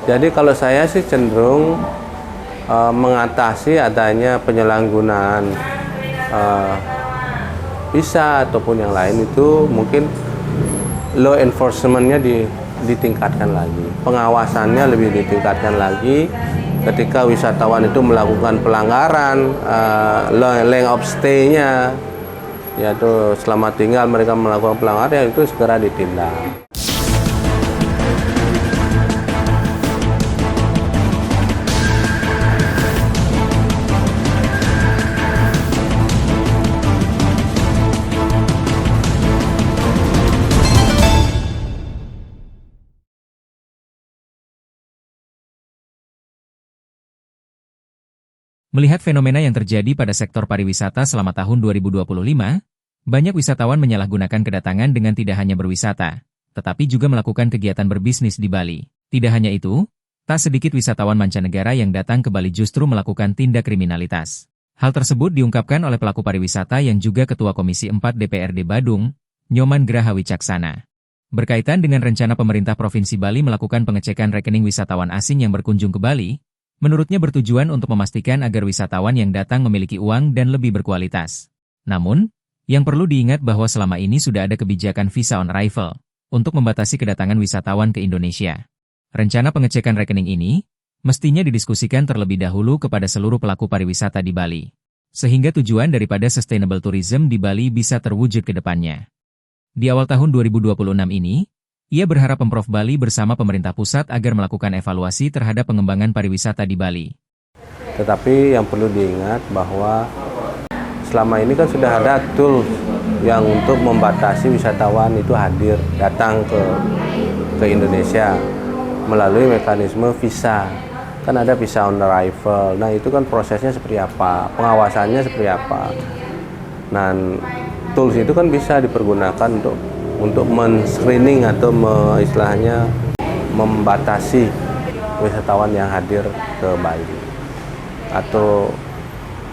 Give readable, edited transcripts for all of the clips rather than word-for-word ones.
Jadi kalau saya sih cenderung mengatasi adanya penyalahgunaan visa ataupun yang lain itu mungkin law enforcement-nya ditingkatkan lagi, pengawasannya lebih ditingkatkan lagi. Ketika wisatawan itu melakukan pelanggaran length of stay-nya, yaitu selama tinggal mereka melakukan pelanggaran, ya itu segera ditindak. Melihat fenomena yang terjadi pada sektor pariwisata selama tahun 2025, banyak wisatawan menyalahgunakan kedatangan dengan tidak hanya berwisata, tetapi juga melakukan kegiatan berbisnis di Bali. Tidak hanya itu, tak sedikit wisatawan mancanegara yang datang ke Bali justru melakukan tindak kriminalitas. Hal tersebut diungkapkan oleh pelaku pariwisata yang juga Ketua Komisi 4 DPRD Badung, Nyoman Graha Wicaksana. Berkaitan dengan rencana pemerintah Provinsi Bali melakukan pengecekan rekening wisatawan asing yang berkunjung ke Bali, menurutnya bertujuan untuk memastikan agar wisatawan yang datang memiliki uang dan lebih berkualitas. Namun, yang perlu diingat bahwa selama ini sudah ada kebijakan visa on arrival untuk membatasi kedatangan wisatawan ke Indonesia. Rencana pengecekan rekening ini mestinya didiskusikan terlebih dahulu kepada seluruh pelaku pariwisata di Bali, sehingga tujuan daripada sustainable tourism di Bali bisa terwujud ke depannya. Di awal tahun 2026 ini, ia berharap Pemprov Bali bersama pemerintah pusat agar melakukan evaluasi terhadap pengembangan pariwisata di Bali. Tetapi yang perlu diingat bahwa selama ini kan sudah ada tools yang untuk membatasi wisatawan itu hadir datang ke Indonesia melalui mekanisme visa. Kan ada visa on arrival. Nah, itu kan prosesnya seperti apa, pengawasannya seperti apa. Nah, tools itu kan bisa dipergunakan untuk men-screening atau istilahnya membatasi wisatawan yang hadir ke Bali atau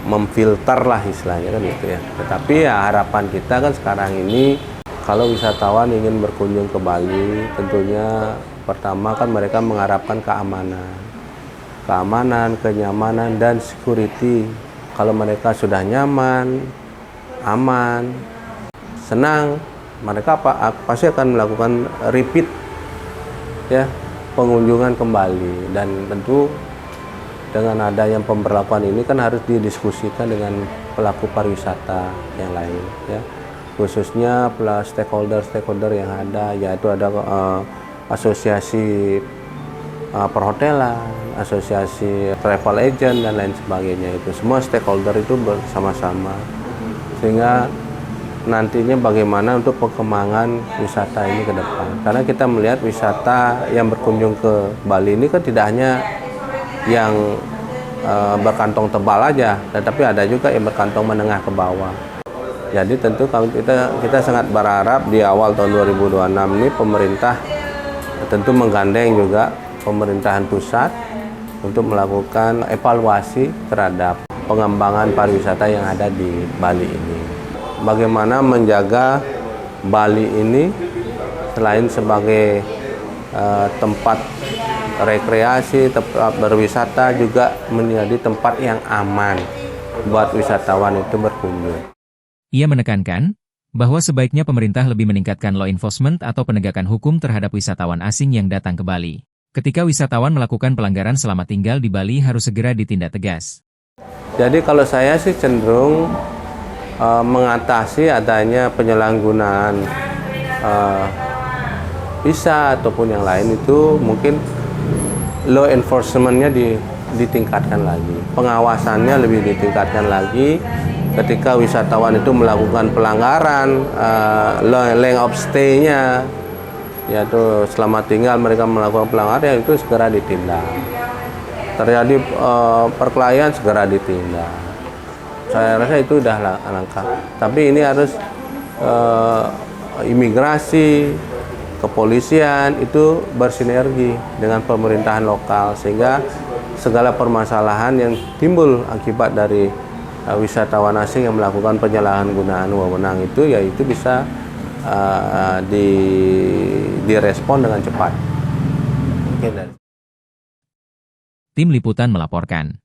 memfilter lah istilahnya kan gitu ya. Tetapi ya harapan kita kan sekarang ini kalau wisatawan ingin berkunjung ke Bali, tentunya pertama kan mereka mengharapkan keamanan, kenyamanan dan security. Kalau mereka sudah nyaman, aman, senang, mereka pasti akan melakukan repeat ya pengunjungan kembali. Dan tentu dengan adanya pemberlakuan ini kan harus didiskusikan dengan pelaku pariwisata yang lain ya, khususnya stakeholder yang ada, yaitu ada asosiasi perhotelan, asosiasi travel agent dan lain sebagainya. Itu semua stakeholder itu bersama-sama sehingga nantinya bagaimana untuk perkembangan wisata ini ke depan. Karena kita melihat wisata yang berkunjung ke Bali ini kan tidak hanya yang berkantong tebal aja, tetapi ada juga yang berkantong menengah ke bawah. Jadi tentu kita sangat berharap di awal tahun 2026 ini pemerintah tentu menggandeng juga pemerintahan pusat untuk melakukan evaluasi terhadap pengembangan pariwisata yang ada di Bali ini. Bagaimana menjaga Bali ini selain sebagai tempat rekreasi, tempat berwisata, juga menjadi tempat yang aman buat wisatawan itu berkunjung. Ia menekankan bahwa sebaiknya pemerintah lebih meningkatkan law enforcement atau penegakan hukum terhadap wisatawan asing yang datang ke Bali. Ketika wisatawan melakukan pelanggaran selama tinggal di Bali harus segera ditindak tegas. Jadi kalau saya sih cenderung mengatasi adanya penyalahgunaan visa ataupun yang lain itu mungkin law enforcement-nya ditingkatkan lagi, pengawasannya lebih ditingkatkan lagi. Ketika wisatawan itu melakukan pelanggaran length of stay-nya, yaitu selama tinggal mereka melakukan pelanggaran, ya itu segera ditindak. Terjadi perkelahian segera ditindak. Saya rasa itu udah langkah. Tapi ini harus imigrasi, kepolisian itu bersinergi dengan pemerintahan lokal sehingga segala permasalahan yang timbul akibat dari wisatawan asing yang melakukan penyalahgunaan wewenang itu, yaitu bisa direspon dengan cepat. Mungkin Tim Liputan melaporkan.